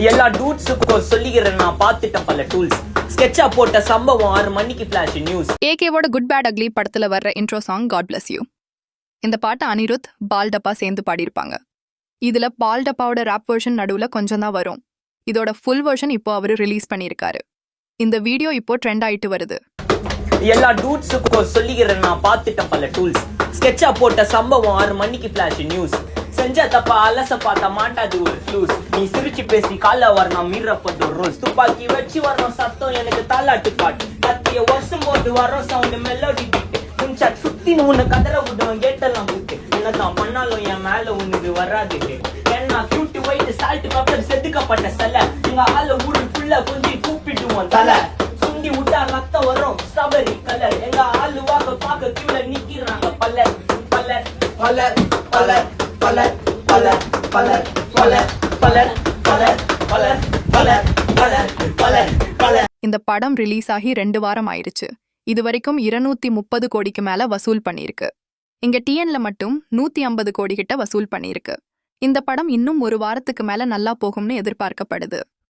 எல்லா டூட்ஸுக்கும் சொல்லிக்கிறேன் நான் பார்த்துட்டேன் பல டூல்ஸ். ஸ்கெட்சா போட்ட சம்பவம் 6 மணிக்கு ஃபிளாஷ் நியூஸ். ஏகேவோட குட் பேட் அக்லி படத்துல வர்ற intro song God bless you. இந்த பாட்டை அனிருத் பால்டப்பா சேர்ந்து பாடியிருப்பாங்க. இதுல பால்டப்பாவோட ராப் வெர்ஷன் நடுவுல கொஞ்சம் தான் வரும். இதோட ஃபுல் வெர்ஷன் இப்போ அவரு ரிலீஸ் பண்ணியிருக்காரு. இந்த வீடியோ இப்போ ட்ரெண்ட் ஆயிட்டு வருது. எல்லா டூட்ஸுக்கும் சொல்லிக்கிறேன் நான் பார்த்துட்டேன் பல டூல்ஸ். ஸ்கெட்சா போட்ட சம்பவம் 6 மணிக்கு ஃபிளாஷ் நியூஸ். செஞ்ச தப்பா அலச பார்த்தா மாட்டாது ஒரு ஃபியூஸ். நீ சிரிச்சு பேசி கால வரணும் மீறப்பட்ட ரூல்ஸ். துப்பாக்கி வச்சு வரணும் சத்தம் எனக்கு தாலாட்டு பாட்டு. கத்திய வருஷம் போட்டு வரோம் சவுண்ட் மெலோடி பீட்டு. குஞ்சா சுத்தி உன்னை கதற விடுவேன் கேட்டெல்லாம் கூட்டு. என்னதான் பண்ணாலும் என் மேல உனக்கு வராதுட்டு. ஏன்னா கியூட்டி ஒயிட் சால்ட் பேப்பர் செதுக்கப்பட்ட செல்ல. எங்க ஆள ஊருக்குள்ள கொஞ்சம் கூப்பிட்டுவோம் தலை. சுண்டி விட்டா ரத்தம் வரும் ஸ்ட்ராபெரி கலர். எங்க ஆளு வாக்க பாக்க கீழே நிக்கிறாங்க பல்லர் பல்லர் பல்லர் பல்லர் பலர் பலர் பலர் பலர் பலர் பலர் பலர் பலர் பலர் பலர் பலர். இந்த படம் ரிலீஸ் ஆகி 2 வாரம் ஆயிருச்சு. இது வரைக்கும் 230 கோடிக்கு மேல வசூல் பண்ணியிருக்கு. இங்க டிஎன்ல மட்டும் 150 கோடி கிட்ட வசூல் பண்ணியிருக்கு. இந்த படம் இன்னும் 1 வாரத்துக்கு மேல நல்லா போகும்னு எதிர்பார்க்கப்படுது.